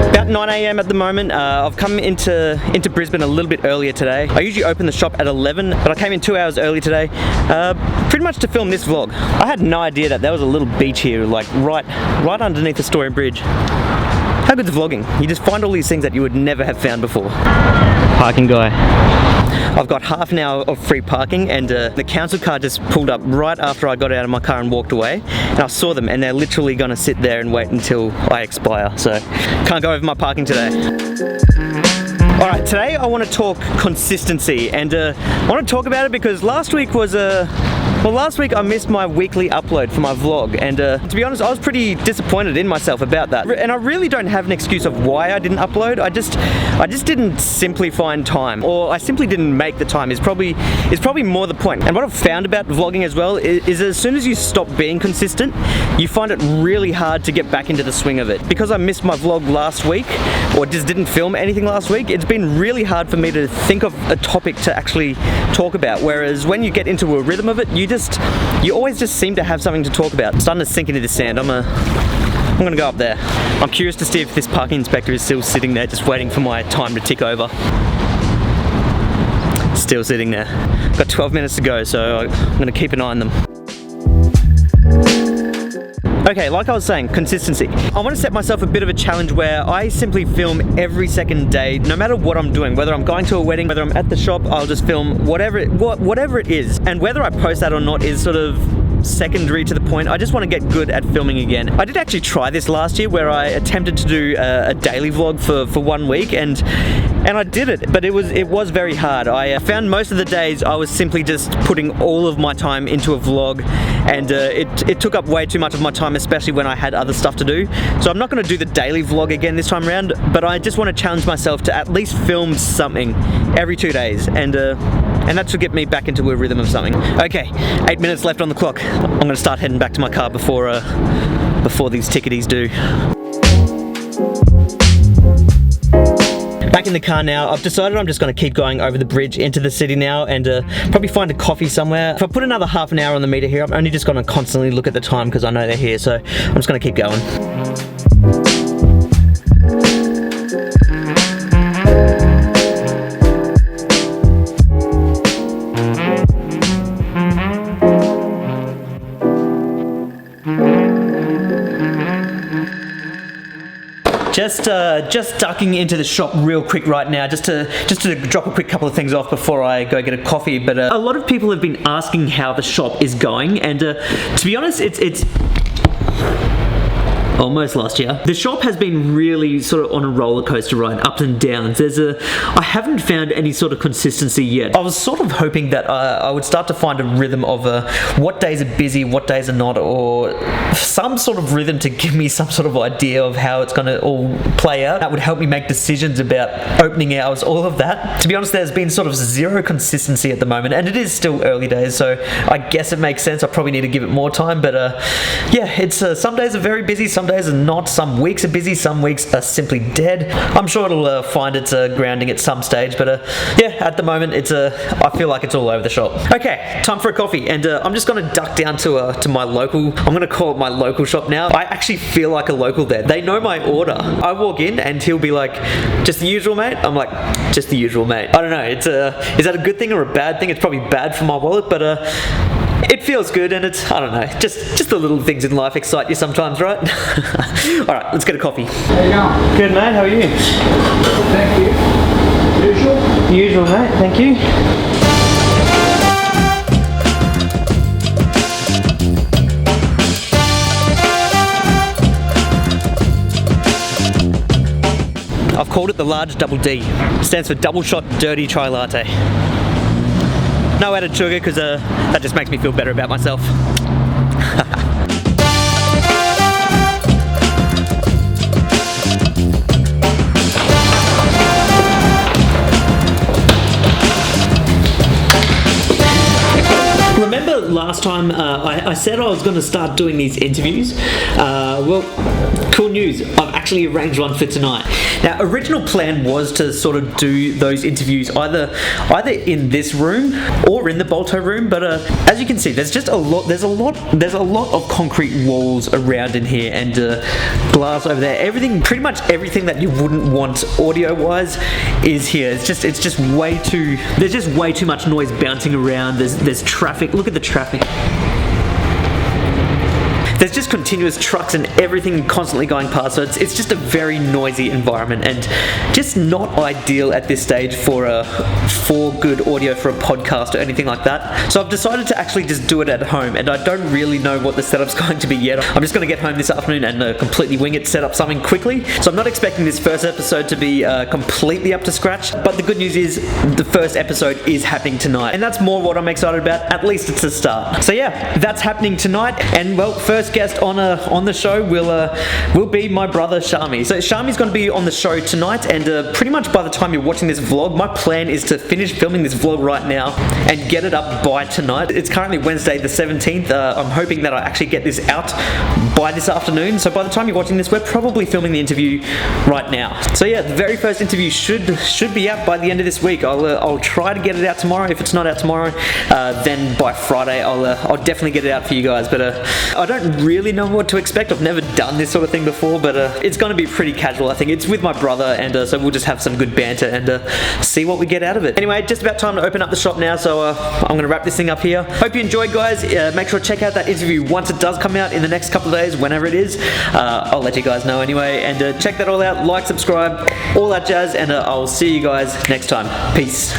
About 9 AM at the moment. I've come into Brisbane a little bit earlier today. I usually open the shop at 11, but I came in 2 hours early today, pretty much to film this vlog. I had no idea that there was a little beach here, like right underneath the Astoria Bridge. How good's vlogging? You just find all these things that you would never have found before. Parking guy. I've got half an hour of free parking, and the council car just pulled up right after I got out of my car and walked away, and I saw them and they're literally gonna sit there and wait until I expire, so can't go over my parking today. Alright, today I want to talk consistency, and I want to talk about it because last week I missed my weekly upload for my vlog, and to be honest, I was pretty disappointed in myself about that. And I really don't have an excuse of why I didn't upload. I just didn't simply find time, or I simply didn't make the time is probably more the point. And what I've found about vlogging as well is as soon as you stop being consistent, you find it really hard to get back into the swing of it. Because I missed my vlog last week, or just didn't film anything last week, it's been really hard for me to think of a topic to actually talk about. Whereas when you get into a rhythm of it, you always just seem to have something to talk about. I'm starting to sink into the sand. I'm gonna go up there. I'm curious to see if this parking inspector is still sitting there just waiting for my time to tick over. Still sitting there. Got 12 minutes to go, so I'm gonna keep an eye on them. Okay, like I was saying, consistency. I want to set myself a bit of a challenge where I simply film every second day, no matter what I'm doing. Whether I'm going to a wedding, whether I'm at the shop, I'll just film whatever it is. And whether I post that or not is sort of secondary to the point. I just want to get good at filming again. I did actually try this last year where I attempted to do a daily vlog for 1 week, and I did it, but it was very hard. I found most of the days I was simply just putting all of my time into a vlog, and it took up way too much of my time, especially when I had other stuff to do. So I'm not going to do the daily vlog again this time around, but I just want to challenge myself to at least film something every 2 days, and that should get me back into a rhythm of something. Okay, 8 minutes left on the clock. I'm going to start heading back to my car before these ticketies do. Back in the car now. I've decided I'm just going to keep going over the bridge into the city now, and probably find a coffee somewhere. If I put another half an hour on the meter here, I'm only just going to constantly look at the time because I know they're here, so I'm just going to keep going. Just ducking into the shop real quick right now, just to drop a quick couple of things off before I go get a coffee. But a lot of people have been asking how the shop is going, and to be honest, it's almost lost you. The shop has been really sort of on a roller coaster ride, ups and downs. I haven't found any sort of consistency yet. I was sort of hoping that I would start to find a rhythm of what days are busy, what days are not, or some sort of rhythm to give me some sort of idea of how it's going to all play out. That would help me make decisions about opening hours, all of that. To be honest, there's been sort of zero consistency at the moment, and it is still early days, so I guess it makes sense. I probably need to give it more time, but yeah, it's some days are very busy, some days are not. Some weeks are busy, some weeks are simply dead. I'm sure it'll find its grounding at some stage, but yeah, at the moment I feel like it's all over the shop. Okay, time for a coffee, and I'm just gonna duck down to my local, I'm gonna call it my local shop now. I actually feel like a local there. They know my order. I walk in and he'll be like, just the usual, mate? I'm like, just the usual, mate. I don't know, is that a good thing or a bad thing? It's probably bad for my wallet, but it feels good, and it's, I don't know, just the little things in life excite you sometimes, right? Alright, let's get a coffee. How you going? Good, mate, how are you? Thank you. Usual? Usual, mate, thank you. I've called it the large double D. Stands for double shot dirty chai latte. No added sugar because that just makes me feel better about myself. Remember last time I said I was going to start doing these interviews. Well, cool news. I've actually arranged one for tonight. Now, original plan was to sort of do those interviews either in this room or in the Bolto room, but as you can see, there's a lot of concrete walls around in here and glass over there. Pretty much everything that you wouldn't want audio-wise is here. It's just way too. There's just way too much noise bouncing around. There's traffic. Look at the traffic. There's just continuous trucks and everything constantly going past, so it's just a very noisy environment and just not ideal at this stage for good audio for a podcast or anything like that. So I've decided to actually just do it at home, and I don't really know what the setup's going to be yet. I'm just going to get home this afternoon and completely wing it, set up something quickly. So I'm not expecting this first episode to be completely up to scratch, but the good news is the first episode is happening tonight, and that's more what I'm excited about. At least it's a start. So yeah, that's happening tonight, and well, first guest on the show will be my brother Shammi. So Shammi's going to be on the show tonight, and pretty much by the time you're watching this vlog, my plan is to finish filming this vlog right now and get it up by tonight. It's currently Wednesday the 17th. I'm hoping that I actually get this out by this afternoon. So by the time you're watching this, we're probably filming the interview right now. So yeah, the very first interview should be out by the end of this week. I'll try to get it out tomorrow. If it's not out tomorrow, then by Friday I'll definitely get it out for you guys. But I don't really know what to expect. I've never done this sort of thing before, but it's going to be pretty casual. I think it's with my brother, and so we'll just have some good banter and see what we get out of it. Anyway, just about time to open up the shop now, so I'm going to wrap this thing up here. Hope you enjoyed, guys. Make sure to check out that interview once it does come out in the next couple of days, whenever it is. I'll let you guys know anyway, and check that all out. Like, subscribe, all that jazz, and I'll see you guys next time. Peace.